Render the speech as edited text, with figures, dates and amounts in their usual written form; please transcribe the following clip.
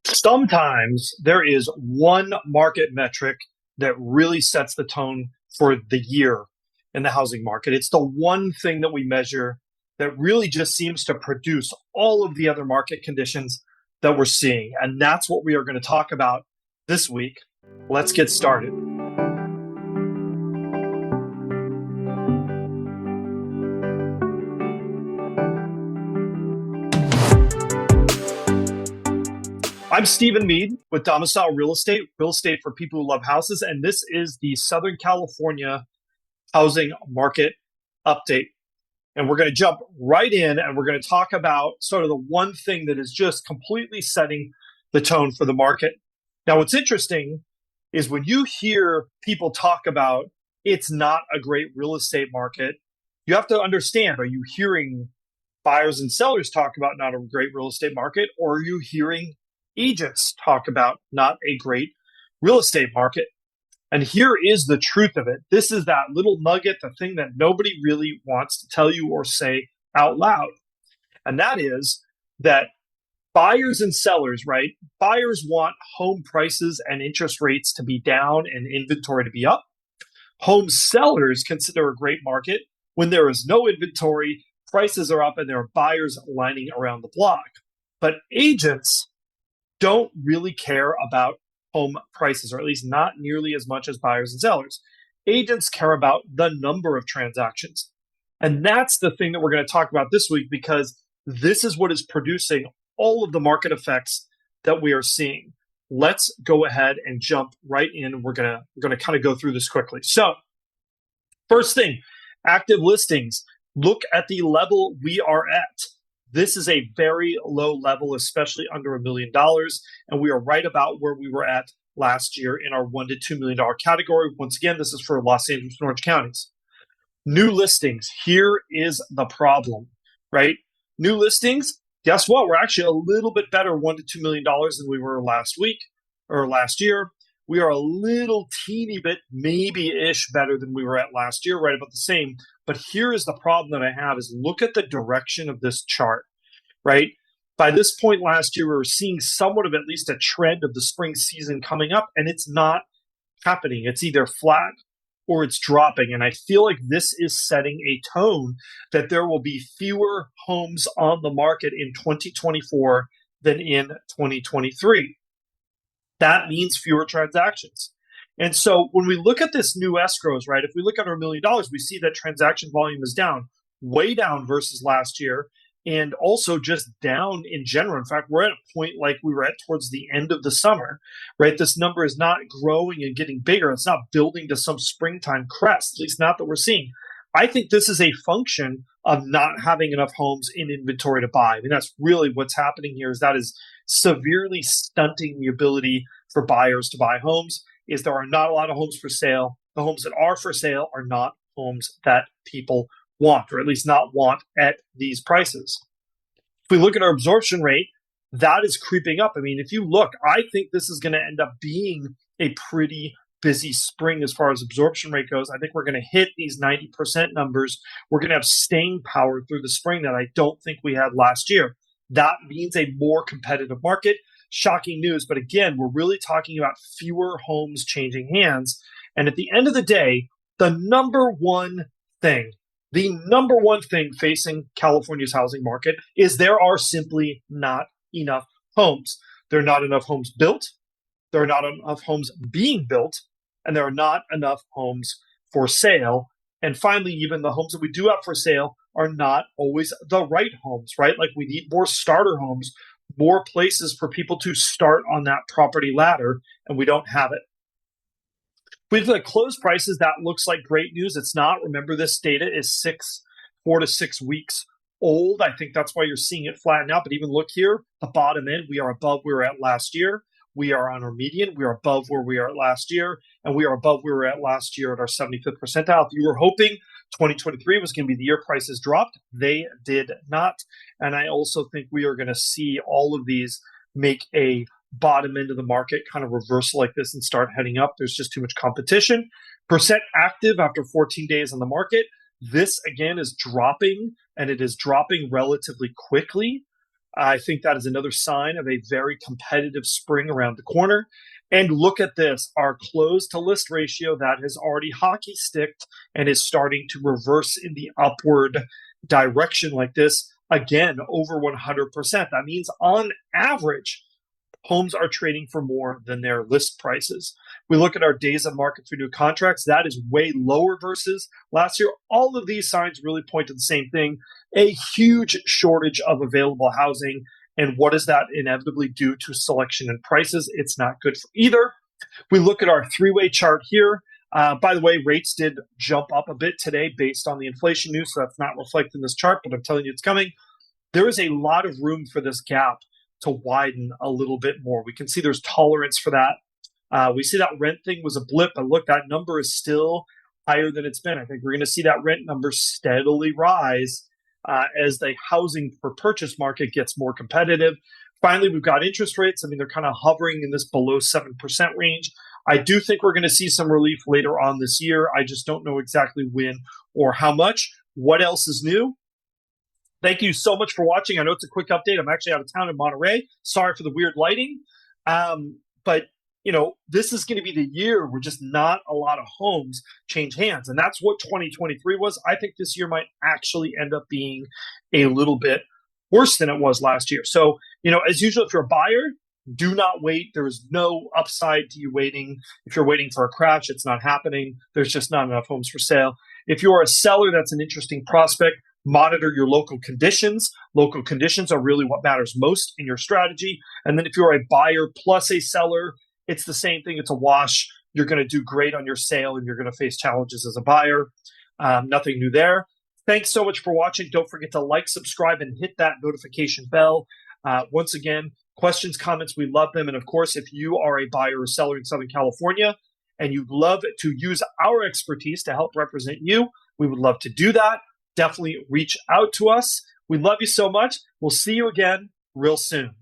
Sometimes there is one market metric that really sets the tone for the year in the housing market. It's the one thing that we measure that really just seems to produce all of the other market conditions that we're seeing. And that's what we are going to talk about this week. Let's get started. I'm Stephen Meade with Domicile real estate for people who love houses, and this is the Southern California housing market update. And we're going to jump right in and we're going to talk about sort of the one thing that is just completely setting the tone for the market. Now, what's interesting is when you hear people talk about it's not a great real estate market, you have to understand, are you hearing buyers and sellers talk about not a great real estate market, or are you hearing agents talk about not a great real estate market? And here is the truth of it. This is that little nugget, the thing that nobody really wants to tell you or say out loud. And that is that buyers and sellers, right? Buyers want home prices and interest rates to be down and inventory to be up. Home sellers consider a great market when there is no inventory, prices are up, and there are buyers lining around the block. But agents don't really care about home prices, or at least not nearly as much as buyers and sellers. Agents care about the number of transactions. And that's the thing that we're going to talk about this week, because this is what is producing all of the market effects that we are seeing. Let's go ahead and jump right in. We're going to kind of go through this quickly. So, first thing, active listings. Look at the level we are at. This is a very low level, especially under $1 million. And we are right about where we were at last year in our $1 to $2 million category. Once again, this is for Los Angeles and Orange counties. New listings. Here is the problem, right? New listings, guess what? We're actually a little bit better, $1 to $2 million than we were last week or last year. We are a little teeny bit, maybe-ish better than we were at last year, right about the same. But here is the problem that I have is look at the direction of this chart, right? By this point last year, we were seeing somewhat of at least a trend of the spring season coming up, and it's not happening. It's either flat or it's dropping. And I feel like this is setting a tone that there will be fewer homes on the market in 2024 than in 2023. That means fewer transactions. And so when we look at this new escrows, right, if we look at our $1 million, we see that transaction volume is down, way down versus last year, and also just down in general. In fact, we're at a point like we were at towards the end of the summer, right? This number is not growing and getting bigger. It's not building to some springtime crest, at least not that we're seeing. I think this is a function of not having enough homes in inventory to buy. I mean, that's really what's happening here, is that is severely stunting the ability for buyers to buy homes, is there are not a lot of homes for sale. The homes that are for sale are not homes that people want, or at least not want at these prices. If we look at our absorption rate, that is creeping up. I mean, if you look, I think this is going to end up being a pretty busy spring as far as absorption rate goes. I think we're going to hit these 90% numbers. We're going to have staying power through the spring that I don't think we had last year. That means a more competitive market. Shocking news. But again, we're really talking about fewer homes changing hands. And at the end of the day, the number one thing facing California's housing market is there are simply not enough homes. There are not enough homes built. There are not enough homes being built. And there are not enough homes for sale. And finally, even the homes that we do have for sale are not always the right homes, right? Like we need more starter homes, more places for people to start on that property ladder, and we don't have it. With the closed prices, that looks like great news. It's not. Remember, this data is 4 to 6 weeks old. I think that's why you're seeing it flatten out. But even look here, the bottom end, we are above where we were at last year. We are on our median. We are above where we are at last year. And we are above where we were at last year at our 75th percentile. If you were hoping 2023 was going to be the year prices dropped, they did not. And I also think we are going to see all of these make a bottom end of the market kind of reversal like this and start heading up. There's just too much competition. Percent active after 14 days on the market. This, again, is dropping, and it is dropping relatively quickly. I think that is another sign of a very competitive spring around the corner. And look at this, our close to list ratio that has already hockey sticked and is starting to reverse in the upward direction like this. Again, over 100%. That means on average, homes are trading for more than their list prices. We look at our days on market for new contracts. That is way lower versus last year. All of these signs really point to the same thing, a huge shortage of available housing. And what does that inevitably do to selection and prices? It's not good for either. We look at our three-way chart here. By the way, rates did jump up a bit today based on the inflation news, so that's not reflected in this chart, but I'm telling you it's coming. There is a lot of room for this gap to widen a little bit more. We can see there's tolerance for that. We see that rent thing was a blip, but look, that number is still higher than it's been. I think we're going to see that rent number steadily rise as the housing for purchase market gets more competitive. Finally, we've got interest rates. I mean, they're kind of hovering in this below 7% range. I do think we're going to see some relief later on this year. I just don't know exactly when or how much. What else is new? Thank you so much for watching. I know it's a quick update. I'm actually out of town in Monterey. Sorry for the weird lighting. But this is going to be the year where just not a lot of homes change hands. And that's what 2023 was. I think this year might actually end up being a little bit worse than it was last year. So, as usual, if you're a buyer, do not wait. There is no upside to you waiting. If you're waiting for a crash, it's not happening. There's just not enough homes for sale. If you're a seller, that's an interesting prospect. Monitor your local conditions. Local conditions are really what matters most in your strategy. And then if you're a buyer plus a seller, it's the same thing. It's a wash. You're going to do great on your sale and you're going to face challenges as a buyer. Nothing new there. Thanks so much for watching. Don't forget to like, subscribe, and hit that notification bell. Once again, questions, comments, we love them. And of course, if you are a buyer or seller in Southern California and you'd love to use our expertise to help represent you, we would love to do that. Definitely reach out to us. We love you so much. We'll see you again real soon.